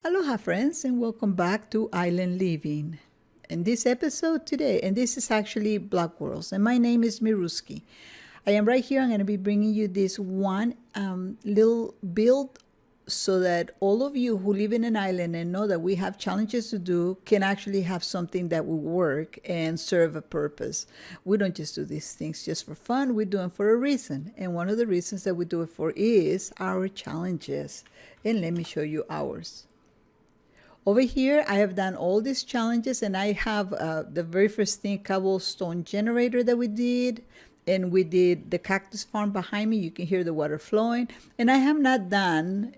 Aloha friends and welcome back to Island Living. In this episode today, and this is actually Block Worlds, and my name is Mirrusky. I am right here. I'm going to be bringing you this one little build so that all of you who live in an island and know that we have challenges to do can actually have something that will work and serve a purpose. We don't just do these things just for fun. We do them for a reason. And one of the reasons that we do it for is our challenges. And let me show you ours. Over here, I have done all these challenges, and I have the very first thing, cobblestone generator that we did, and we did the cactus farm behind me. You can hear the water flowing, and I have not done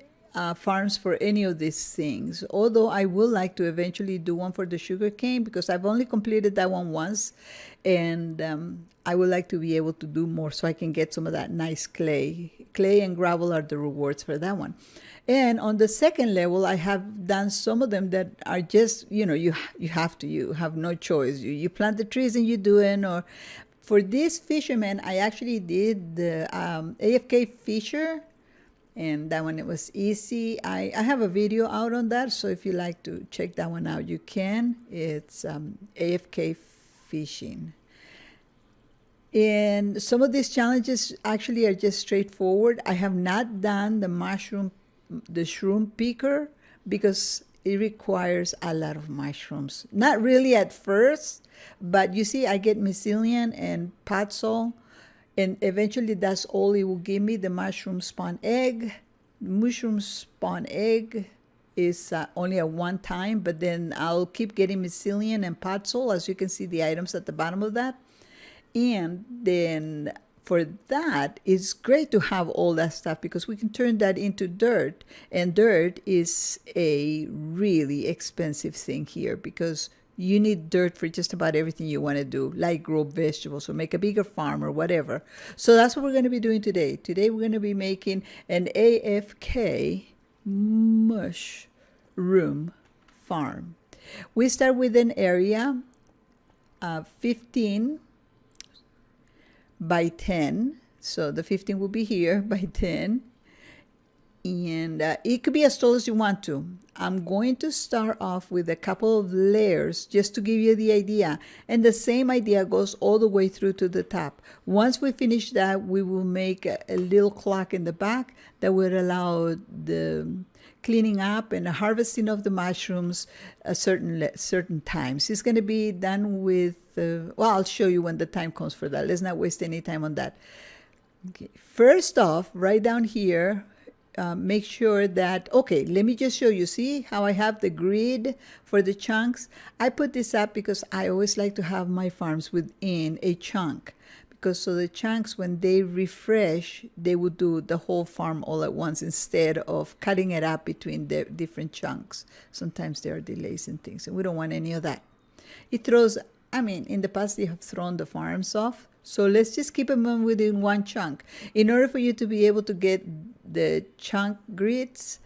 farms for any of these things, although I would like to eventually do one for the sugar cane because I've only completed that one once, and I would like to be able to do more so I can get some of that nice clay. Clay and gravel are the rewards for that one. And on the second level, I have done some of them that are just, you have no choice. You plant the trees and you do it. Or for this fisherman, I actually did the AFK fisher, and that one, it was easy. I have a video out on that, so if you like to check that one out, you can. It's AFK fishing. And some of these challenges actually are just straightforward. I have not done the shroom picker because it requires a lot of mushrooms. Not really at first, but you see I get mycelium and podzol, and eventually that's all it will give me. The mushroom spawn egg. Mushroom spawn egg is only at one time, but then I'll keep getting mycelium and podzol, as you can see the items at the bottom of that. And then for that, it's great to have all that stuff because we can turn that into dirt. And dirt is a really expensive thing here because you need dirt for just about everything you want to do, like grow vegetables or make a bigger farm or whatever. So that's what we're going to be doing today. Today we're going to be making an AFK mushroom farm. We start with an area 15 by 10, so the 15 will be here by 10, and it could be as tall as you want to. I'm going to start off with a couple of layers just to give you the idea, and the same idea goes all the way through to the top. Once we finish that, we will make a little clock in the back that will allow the cleaning up and the harvesting of the mushrooms at certain times. It's going to be done with, well, I'll show you when the time comes for that. Let's not waste any time on that. Okay. First off, right down here, make sure that, okay, let me just show you. See how I have the grid for the chunks? I put this up because I always like to have my farms within a chunk. Because so the chunks, when they refresh, they will do the whole farm all at once instead of cutting it up between the different chunks. Sometimes there are delays and things, and we don't want any of that. It throws, in the past they have thrown the farms off, so let's just keep them within one chunk. In order for you to be able to get the chunk grids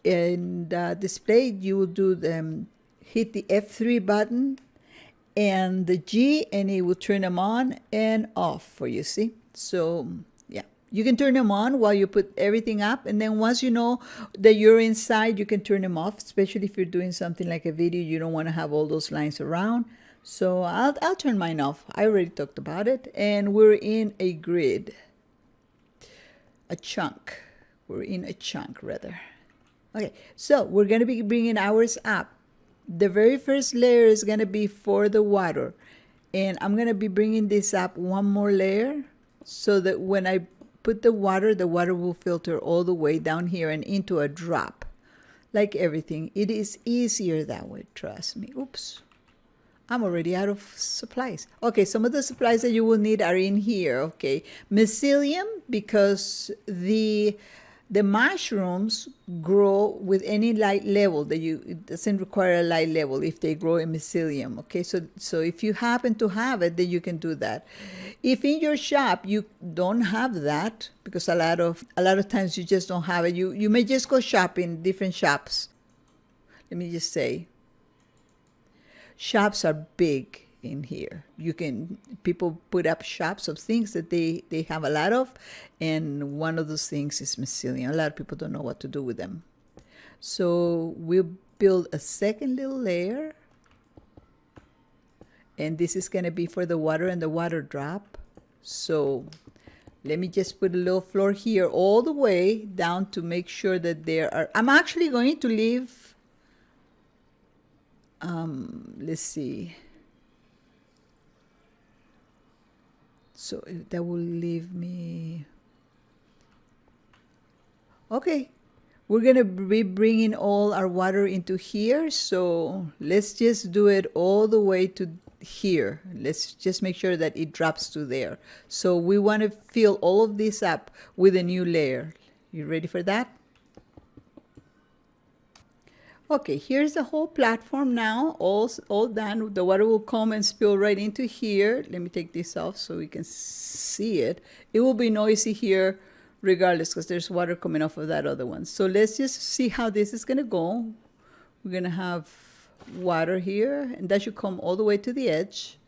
and displayed, you will do them, hit the F3 button and the G, and it will turn them on and off for you, see? So yeah, you can turn them on while you put everything up, and then once you know that you're inside, you can turn them off, especially if you're doing something like a video. You don't want to have all those lines around. So I'll turn mine off. I already talked about it, and we're in a grid, a chunk. We're in a chunk rather. Okay, so we're going to be bringing ours up. The very first layer is going to be for the water, and I'm going to be bringing this up one more layer so that when I put the water will filter all the way down here and into a drop. Like everything, it is easier that way, trust me. Oops, I'm already out of supplies. Okay, some of the supplies that you will need are in here. Okay, mycelium, because the mushrooms grow with any light level that it doesn't require a light level if they grow in mycelium. Okay, so if you happen to have it, then you can do that. If in your shop you don't have that, because a lot of times you just don't have it, you may just go shopping, different shops. Let me just say, shops are big in here. People put up shops of things that they have a lot of, and one of those things is mycelium. A lot of people don't know what to do with them. So we'll build a second little layer, and this is going to be for the water and the water drop. So let me just put a little floor here all the way down to make sure that there are, I'm actually going to leave, let's see. So that will leave me, okay. We're going to be bringing all our water into here. So let's just do it all the way to here. Let's just make sure that it drops to there. So we want to fill all of this up with a new layer. You ready for that? Okay, here's the whole platform now, all done. The water will come and spill right into here. Let me take this off so we can see it. It will be noisy here regardless because there's water coming off of that other one. So let's just see how this is going to go. We're going to have water here, and that should come all the way to the edge.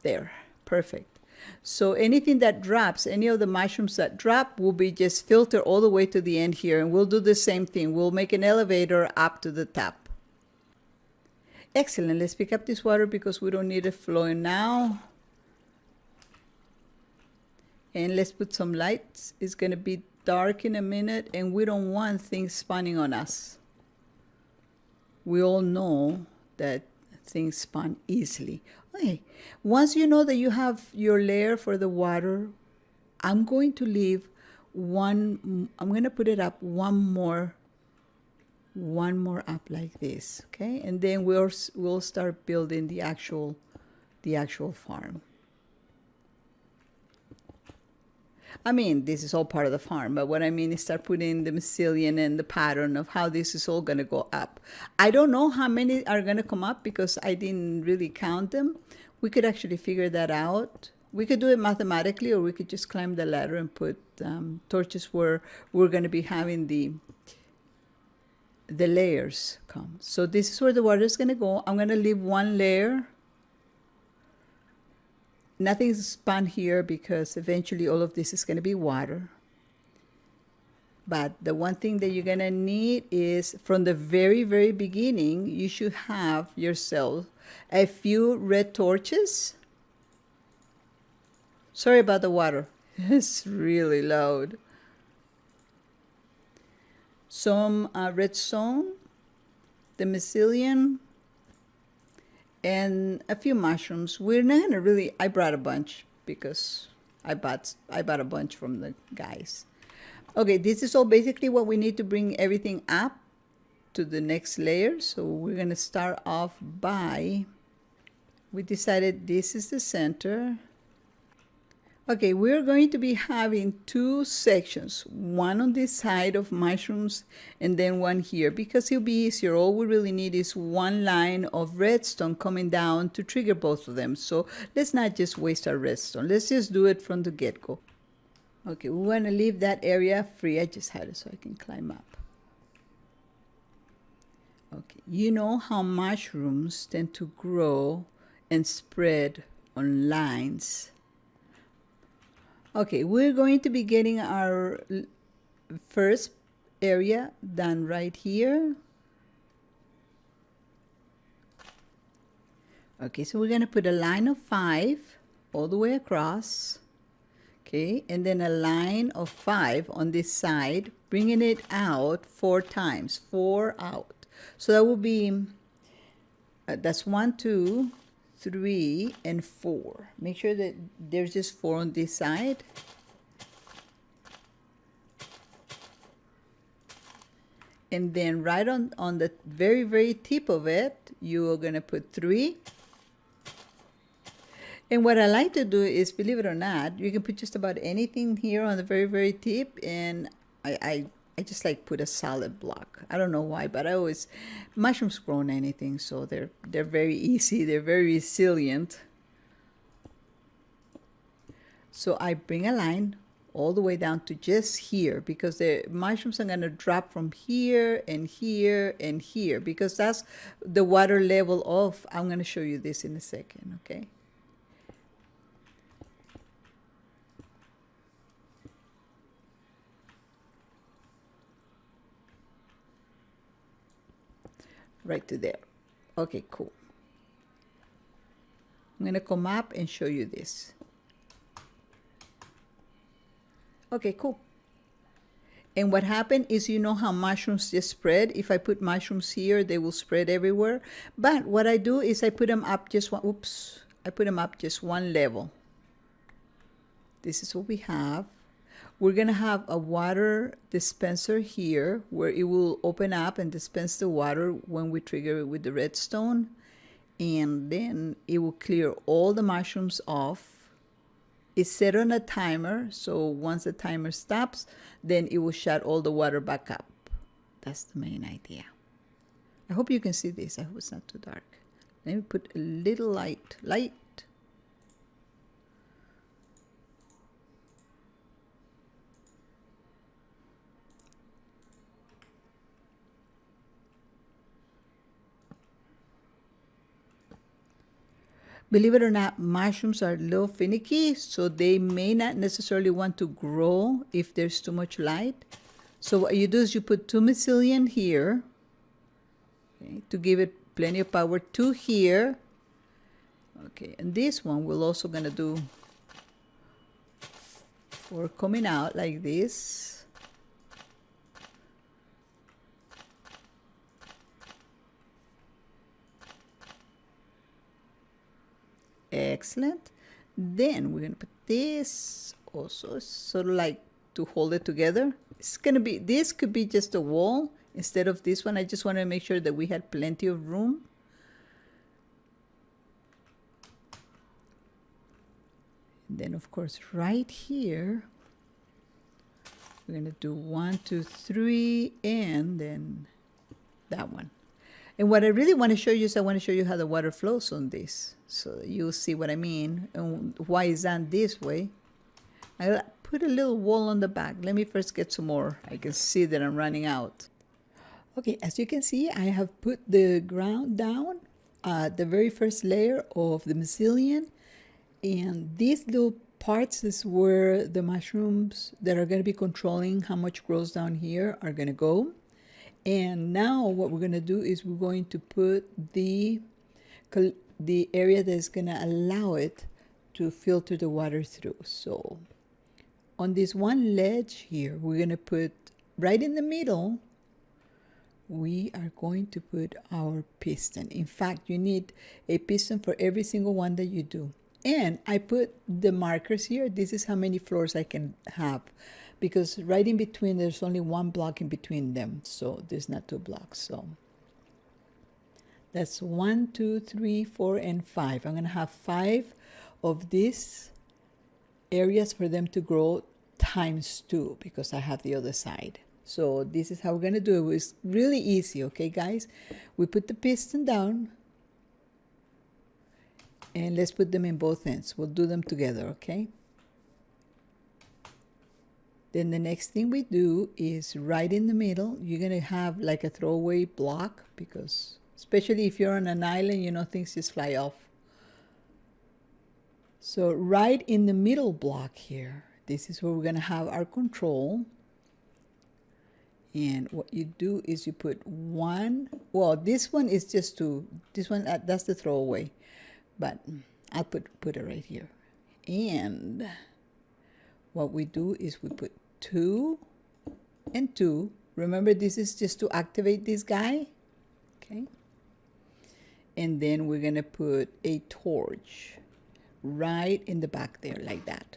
There, perfect. So anything that drops, any of the mushrooms that drop will be just filtered all the way to the end here, and we'll do the same thing. We'll make an elevator up to the top. Excellent. Let's pick up this water because we don't need it flowing now. And let's put some lights. It's going to be dark in a minute, and we don't want things spawning on us. We all know that things spawn easily. Okay, once you know that you have your layer for the water, I'm going to leave one, I'm going to put it up one more up like this, okay? And then we'll start building the actual farm. I mean, this is all part of the farm, but what I mean is start putting the mycelium and the pattern of how this is all going to go up. I don't know how many are going to come up because I didn't really count them. We could actually figure that out. We could do it mathematically, or we could just climb the ladder and put torches where we're going to be having the layers come. So this is where the water is going to go. I'm going to leave one layer. Nothing's spun here because eventually all of this is going to be water. But the one thing that you're going to need is from the very, very beginning, you should have yourself a few red torches. Sorry about the water. It's really loud. Some redstone, the mycelium, and a few mushrooms. We're not gonna really, I brought a bunch because I bought a bunch from the guys. Okay, this is all basically what we need to bring everything up to the next layer. So we're gonna start off by, we decided this is the center. Okay, we're going to be having two sections, one on this side of mushrooms and then one here, because it'll be easier. All we really need is one line of redstone coming down to trigger both of them. So let's not just waste our redstone. Let's just do it from the get-go. Okay, we want to leave that area free. I just had it so I can climb up. Okay, you know how mushrooms tend to grow and spread on lines. Okay, we're going to be getting our first area done right here. Okay, so we're going to put a line of 5 all the way across. Okay, and then a line of 5 on this side, bringing it out 4 times, 4 out. So that will be, that's 1, 2, 3, and 4. Make sure that there's just 4 on this side. And then right on the very, very tip of it, you are going to put 3. And what I like to do is, believe it or not, you can put just about anything here on the very, very tip. And I just like put a solid block. I don't know why, but I always, mushrooms grow on anything, so they're very easy. They're very resilient. So I bring a line all the way down to just here, because the mushrooms are going to drop from here and here and here, because that's the water level of, I'm going to show you this in a second, okay? right to there. Okay, cool. I'm going to come up and show you this. Okay, cool. And what happened is, you know how mushrooms just spread? If I put mushrooms here, they will spread everywhere. But what I do is I put them up just one, oops, I put them up just one level. This is what we have. We're going to have a water dispenser here where it will open up and dispense the water when we trigger it with the redstone. And then it will clear all the mushrooms off. It's set on a timer, so once the timer stops, then it will shut all the water back up. That's the main idea. I hope you can see this. I hope it's not too dark. Let me put a little light. Believe it or not, mushrooms are a little finicky, so they may not necessarily want to grow if there's too much light. So what you do is you put 2 mycelium here, okay, to give it plenty of power, 2 here. Okay, and this one we're also going to do for coming out like this. Excellent. Then we're going to put this also, sort of like to hold it together. It's going to be, this could be just a wall instead of this one. I just want to make sure that we had plenty of room. And then of course right here, we're going to do 1, 2, 3, and then that one. And what I really want to show you is I want to show you how the water flows on this. So you'll see what I mean and why it's done this way. I'll put a little wall on the back. Let me first get some more. I can see that I'm running out. Okay, as you can see, I have put the ground down, the very first layer of the mycelium. And these little parts is where the mushrooms that are going to be controlling how much grows down here are going to go. And now what we're going to do is we're going to put the area that's going to allow it to filter the water through. So on this one ledge here, we're going to put right in the middle, we are going to put our piston. In fact, you need a piston for every single one that you do. And I put the markers here. This is how many floors I can have, because right in between, there's only 1 block in between them. So there's not 2 blocks. So that's 1, 2, 3, 4, and 5. I'm going to have 5 of these areas for them to grow times 2, because I have the other side. So this is how we're going to do it. It's really easy, okay, guys? We put the piston down, and let's put them in both ends. We'll do them together, okay? Then the next thing we do is right in the middle, you're going to have like a throwaway block, because especially if you're on an island, you know, things just fly off. So right in the middle block here, this is where we're going to have our control. And what you do is you put 1, well, this one is just to, this one, that's the throwaway. But I'll put it right here. And what we do is we put 2 and 2. Remember, this is just to activate this guy. Okay. And then we're going to put a torch right in the back there like that.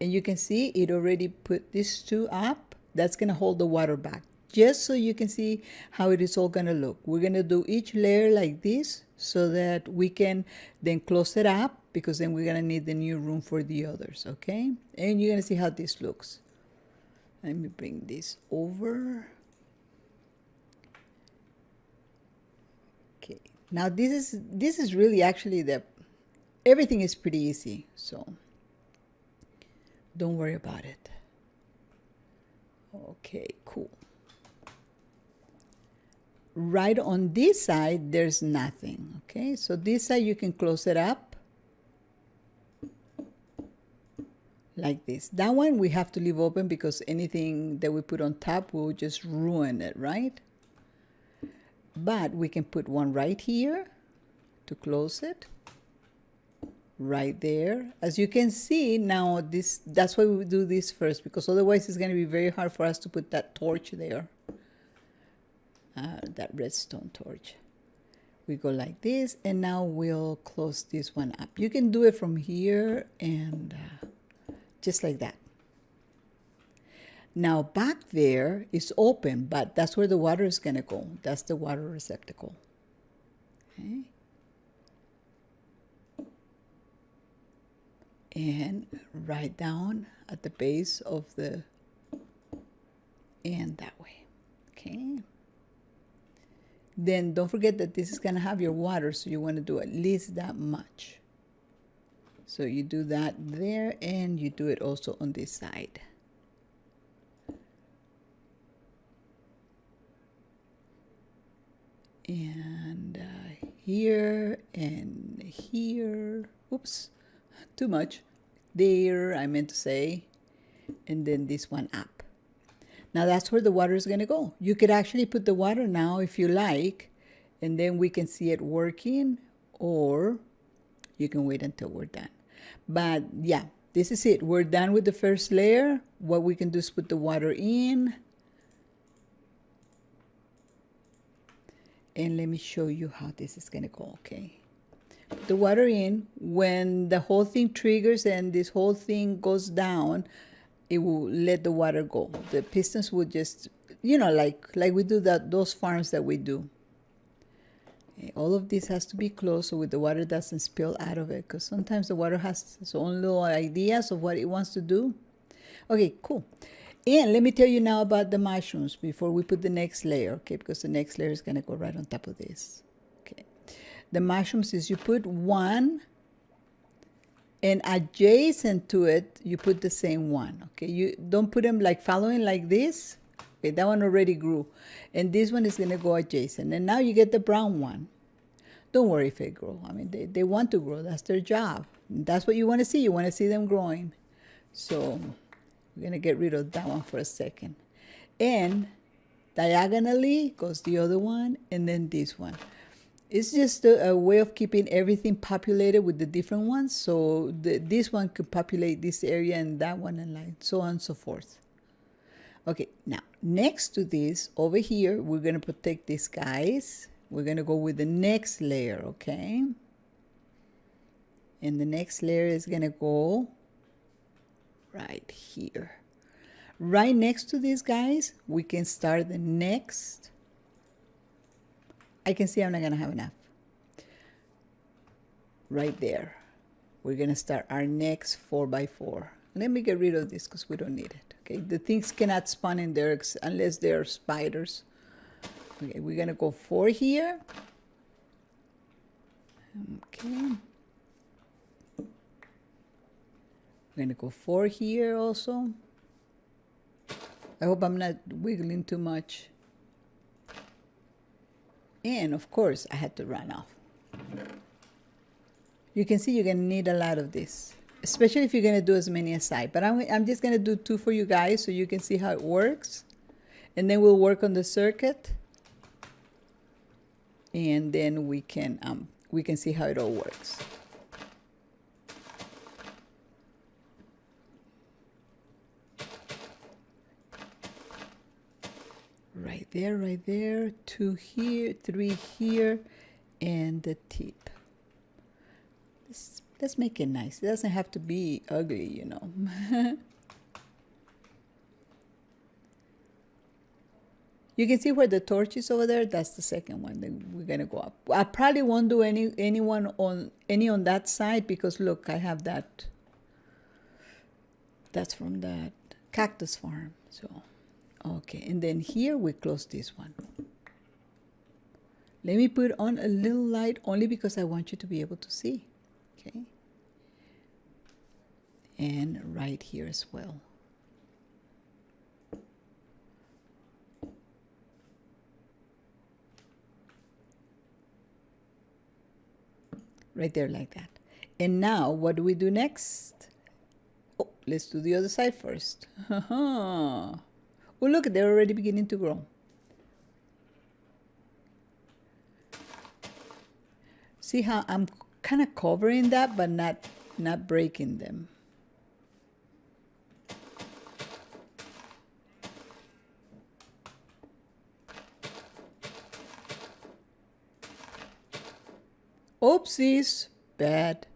And you can see it already put these 2 up. That's going to hold the water back. Just so you can see how it is all going to look. We're going to do each layer like this so that we can then close it up, because then we're going to need the new room for the others, okay? And you're going to see how this looks. Let me bring this over. Okay. Now this is really actually everything is pretty easy, so don't worry about it. Okay, cool. Right on this side, there's nothing, okay? So this side, you can close it up like this. That one we have to leave open, because anything that we put on top will just ruin it, right? but we can put one right here to close it, right there. As you can see now, that's why we do this first, because otherwise it's going to be very hard for us to put that torch there, that redstone torch. We go like this, and now we'll close this one up. You can do it from here and just like that. Now back there is open, but that's where the water is going to go. That's the water receptacle. Okay. And right down at the base of the end that way. Okay. Then don't forget that this is going to have your water, so you want to do at least that much. So you do that there, and you do it also on this side. And here and here. Oops, too much. There, I meant to say. And then this one up. Now that's where the water is going to go. You could actually put the water now if you like, and then we can see it working, or you can wait until we're done. But yeah, this is it. We're done with the first layer. What we can do is put the water in. And let me show you how this is going to go, okay? Put the water in. When the whole thing triggers and this whole thing goes down, it will let the water go. The pistons will just, you know, like we do those farms that we do. Okay, all of this has to be closed so the water doesn't spill out of it, because sometimes the water has its own little ideas of what it wants to do. Okay, cool. And let me tell you now about the mushrooms before we put the next layer, okay? Because the next layer is going to go right on top of this. Okay. The mushrooms is you put one, and adjacent to it, you put the same one, okay? You don't put them like following like this. Okay, that one already grew. And this one is going to go adjacent. And now you get the brown one. Don't worry if it grows. I mean, they want to grow. That's their job. That's what you want to see. You want to see them growing. So we're going to get rid of that one for a second. And diagonally goes the other one, and then this one. It's just a way of keeping everything populated with the different ones. So this one could populate this area and that one, and like so on and so forth. Okay, now next to this over here, we're going to protect these guys. We're going to go with the next layer, okay? And the next layer is going to go right here. Right next to these guys, we can start the next. I can see I'm not going to have enough. Right there. We're going to start our next 4x4. Let me get rid of this because we don't need it. Okay, the things cannot spawn in there unless they're spiders. Okay, we're going to go 4 here. Okay. We're going to go 4 here also. I hope I'm not wiggling too much. And of course, I had to run off. You can see you're going to need a lot of this, especially if you're going to do as many as I. But I'm just going to do 2 for you guys so you can see how it works. And then we'll work on the circuit. And then we can see how it all works. Right there, 2 here, 3 here, and the tip. Let's make it nice. It doesn't have to be ugly, you know. You can see where the torch is over there. That's the second one. Then we're gonna go up. I probably won't do any on that side because look, I have that. That's from that cactus farm. So. Okay, and then here we close this one. Let me put on a little light only because I want you to be able to see. Okay. And right here as well. Right there like that. And now what do we do next? Oh, let's do the other side first. Oh, look, they're already beginning to grow. See how I'm kind of covering that, but not breaking them. Oopsies, bad.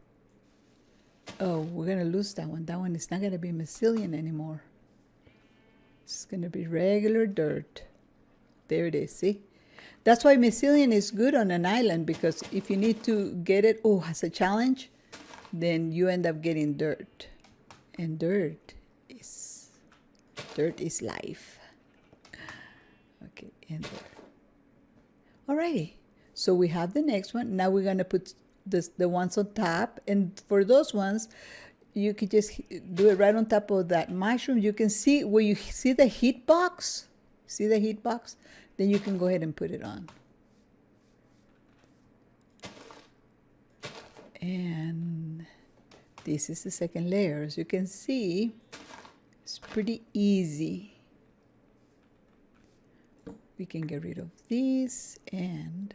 Oh, we're gonna lose that one. That one is not gonna be mycelium anymore. It's gonna be regular dirt. There it is, see? That's why mycelium is good on an island, because if you need to get it, as a challenge, then you end up getting dirt. And dirt is life. Okay, and there. Alrighty, so we have the next one. Now we're gonna put the ones on top, and for those ones, you could just do it right on top of that mushroom. You can see where you see the heat box. See the heat box? Then you can go ahead and put it on. And this is the second layer. As you can see, it's pretty easy. We can get rid of these, and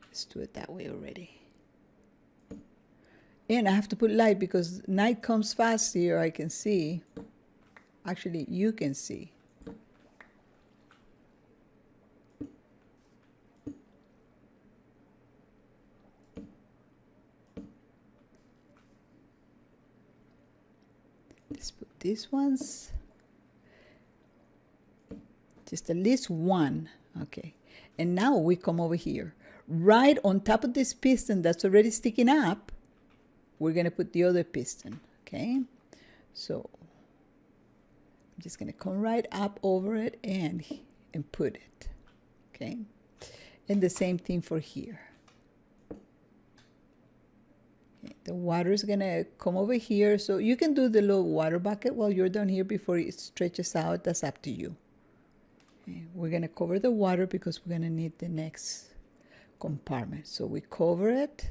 let's do it that way already. And I have to put light because night comes fast here. I can see. Actually, you can see. Let's put these ones. Just at least one. Okay. And now we come over here. Right on top of this piston that's already sticking up, we're going to put the other piston. Okay. So I'm just going to come right up over it and put it. Okay. And the same thing for here. Okay. The water is going to come over here. So you can do the little water bucket while you're down here before it stretches out. That's up to you. Okay. We're going to cover the water because we're going to need the next compartment. So we cover it.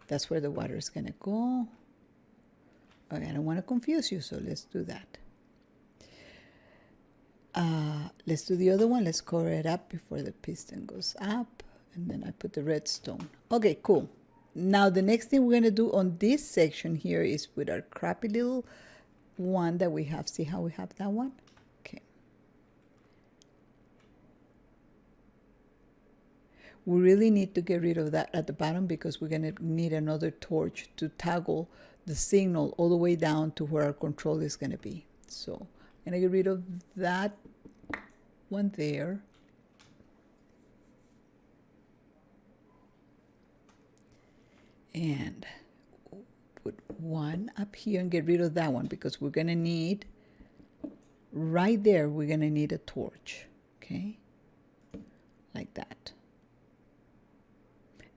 That's where the water is going to go. Okay, I don't want to confuse you, so let's do that. Let's do the other one. Let's cover it up before the piston goes up. And then I put the redstone. Okay, cool. Now the next thing we're going to do on this section here is with our crappy little one that we have. See how we have that one? Okay. We really need to get rid of that at the bottom because we're going to need another torch to toggle the signal all the way down to where our control is going to be. So I'm going to get rid of that one there. And put one up here and get rid of that one because we're going to need, right there, we're going to need a torch. Okay? Like that.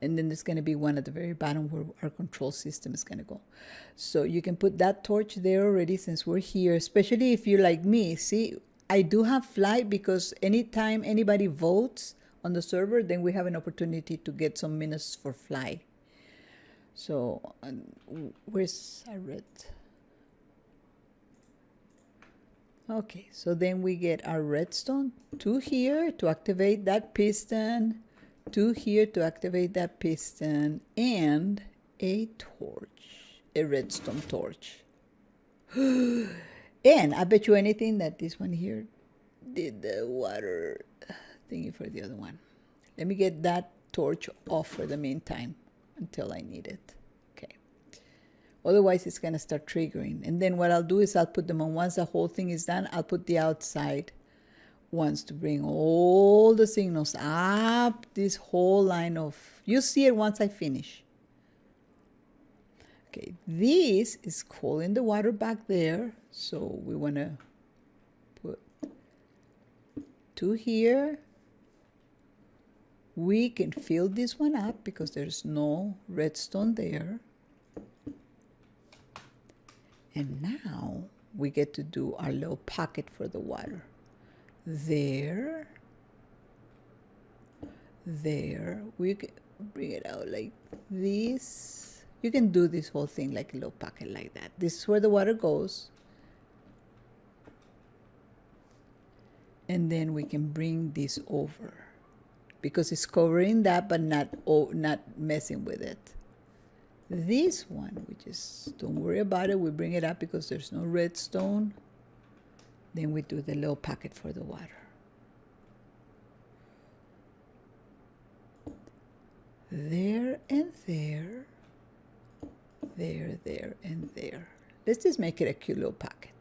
And then there's going to be one at the very bottom where our control system is going to go. So you can put that torch there already since we're here, especially if you're like me. See, I do have flight because anytime anybody votes on the server, then we have an opportunity to get some minutes for fly. So where's our red? Okay, so then we get our redstone, 2 here to activate that piston, 2 here to activate that piston, and a torch, a redstone torch. And I bet you anything that this one here did the water thingy for the other one. Let me get that torch off for the meantime until I need it. Okay. Otherwise, it's going to start triggering. And then what I'll do is I'll put them on. Once the whole thing is done, I'll put the outside ones to bring all the signals up this whole line of, you see it once I finish. Okay, this is cooling the water back there, so we want to put 2 here. We can fill this one up because there's no redstone there. And now we get to do our little pocket for the water. There, we can bring it out like this. You can do this whole thing like a little pocket like that. This is where the water goes. And then we can bring this over because it's covering that but not messing with it. This one, we just don't worry about it. We bring it up because there's no redstone. Then we do the little pocket for the water. There and there. There, there, and there. Let's just make it a cute little pocket.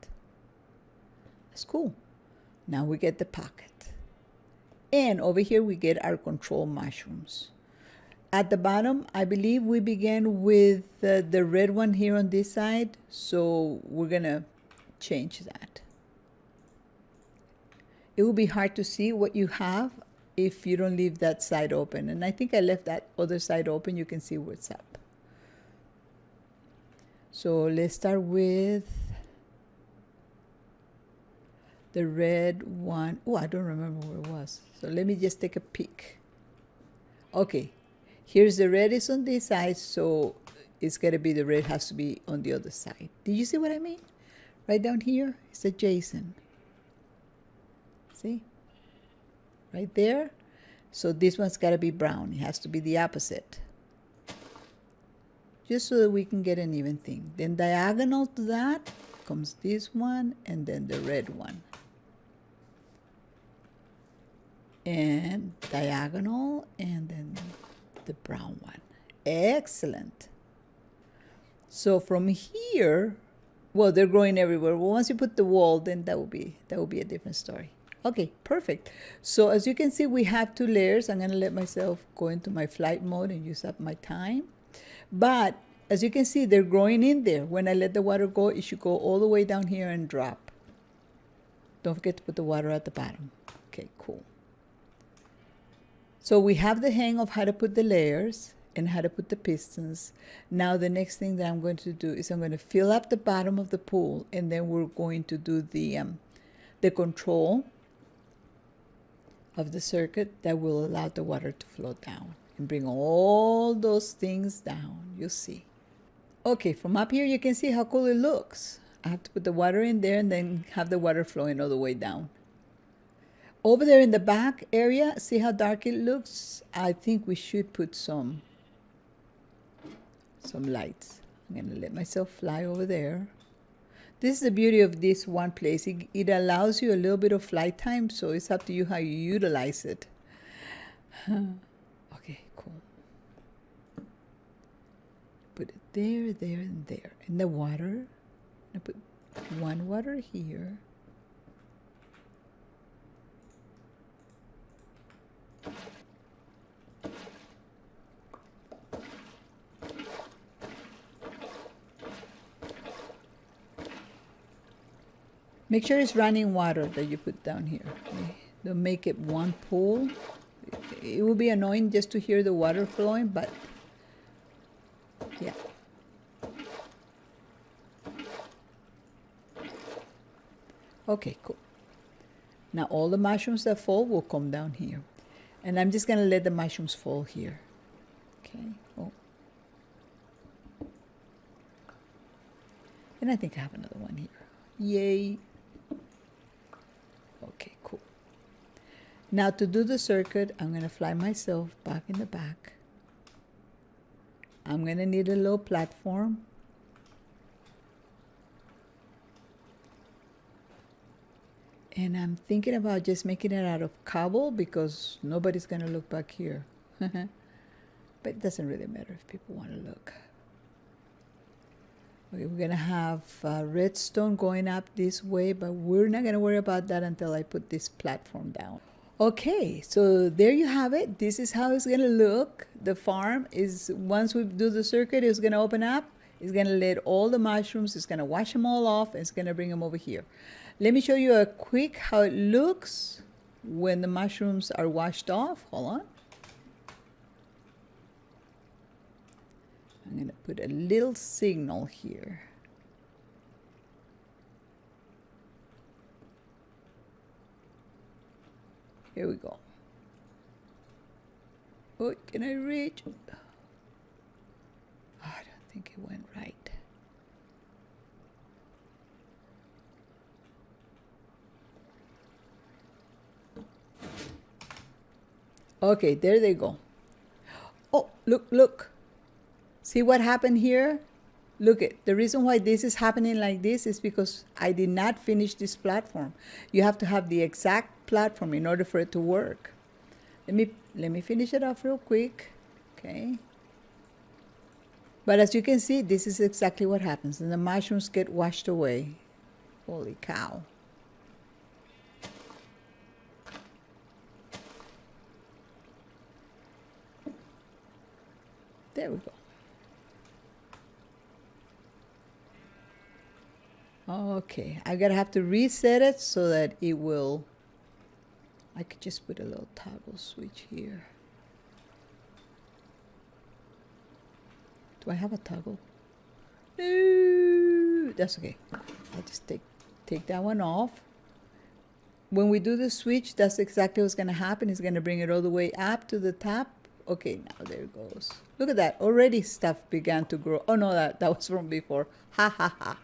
That's cool. Now we get the pocket. And over here we get our control mushrooms. At the bottom, I believe we began with the red one here on this side. So we're going to change that. It will be hard to see what you have if you don't leave that side open. And I think I left that other side open. You can see what's up. So let's start with the red one. Oh, I don't remember where it was. So let me just take a peek. Okay, here's the red is on this side, so it's got to be the red has to be on the other side. Did you see what I mean? Right down here, it's adjacent. See? Right there. So this one's got to be brown. It has to be the opposite. Just so that we can get an even thing. Then diagonal to that comes this one and then the red one. And diagonal and then the brown one. Excellent. So from here, well, they're growing everywhere. Well, once you put the wall, then that will be a different story. Okay, perfect. So as you can see, we have 2 layers. I'm going to let myself go into my flight mode and use up my time. But as you can see, they're growing in there. When I let the water go, it should go all the way down here and drop. Don't forget to put the water at the bottom. Okay, cool. So we have the hang of how to put the layers and how to put the pistons. Now the next thing that I'm going to do is I'm going to fill up the bottom of the pool, and then we're going to do the control of the circuit that will allow the water to flow down and bring all those things down. You'll see. Okay, from up here you can see how cool it looks. I have to put the water in there and then have the water flowing all the way down. Over there in the back area, see how dark it looks? I think we should put some lights. I'm going to let myself fly over there. This is the beauty of this one place. It allows you a little bit of flight time, so it's up to you how you utilize it. Okay, cool. Put it there, there, and there. And the water, I put one water here. Make sure it's running water that you put down here. Okay? Don't make it one pool. It will be annoying just to hear the water flowing, but yeah. Okay, cool. Now all the mushrooms that fall will come down here. And I'm just going to let the mushrooms fall here. Okay. Oh. And I think I have another one here. Yay. Okay, cool. Now to do the circuit, I'm going to fly myself back in the back. I'm going to need a little platform. And I'm thinking about just making it out of cobble because nobody's going to look back here. But it doesn't really matter if people want to look. Okay, we're going to have redstone going up this way, but we're not going to worry about that until I put this platform down. Okay, so there you have it. This is how it's going to look. The farm is, once we do the circuit, it's going to open up. It's going to let all the mushrooms, it's going to wash them all off, and it's going to bring them over here. Let me show you a quick how it looks when the mushrooms are washed off. Hold on. I'm going to put a little signal here. Here we go. Oh, can I reach? Oh, I don't think it went right. Okay, there they go. Oh, look, look. See what happened here? Look it. The reason why this is happening like this is because I did not finish this platform. You have to have the exact platform in order for it to work. Let me finish it off real quick. Okay. But as you can see, this is exactly what happens, and the mushrooms get washed away. Holy cow. There we go. Okay, I'm gonna have to reset it so that it will. I could just put a little toggle switch here. Do I have a toggle? No, that's okay. I'll just take that one off. When we do the switch, that's exactly what's gonna happen. It's gonna bring it all the way up to the top. Okay, now there it goes. Look at that. Already stuff began to grow. Oh no, that was from before. Ha ha ha.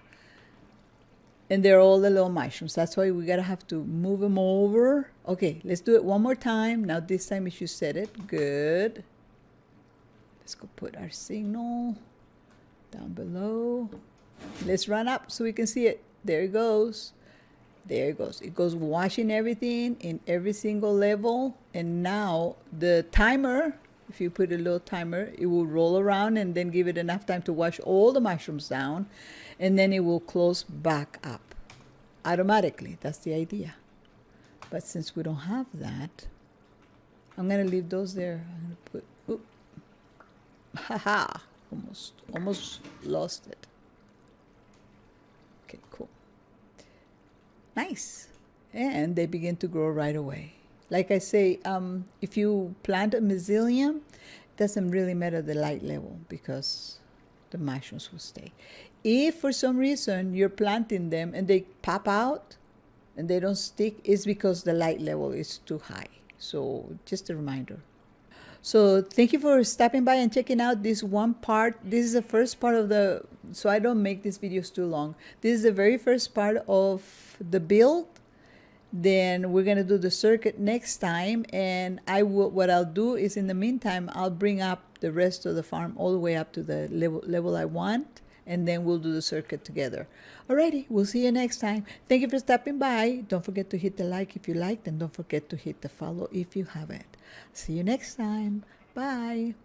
And they're all the little mushrooms. That's why we gotta have to move them over. Okay, let's do it one more time. Now this time we should set it. Good. Let's go put our signal down below. Let's run up so we can see it. There it goes. There it goes. It goes washing everything in every single level. And now the timer, if you put a little timer, it will roll around and then give it enough time to wash all the mushrooms down. And then it will close back up automatically. That's the idea. But since we don't have that, I'm going to leave those there. I'm going to put, oop. Haha, almost lost it. Okay, cool. Nice. And they begin to grow right away. Like I say, if you plant a mycelium, it doesn't really matter the light level because the mushrooms will stay. If for some reason you're planting them and they pop out and they don't stick, it's because the light level is too high. So just a reminder. So thank you for stopping by and checking out this one part. This is the first part of the, so I don't make these videos too long. This is the very first part of the build. Then we're going to do the circuit next time. And what I'll do is in the meantime, I'll bring up the rest of the farm all the way up to the level I want. And then we'll do the circuit together. Alrighty, we'll see you next time. Thank you for stopping by. Don't forget to hit the like if you liked, and don't forget to hit the follow if you haven't. See you next time. Bye.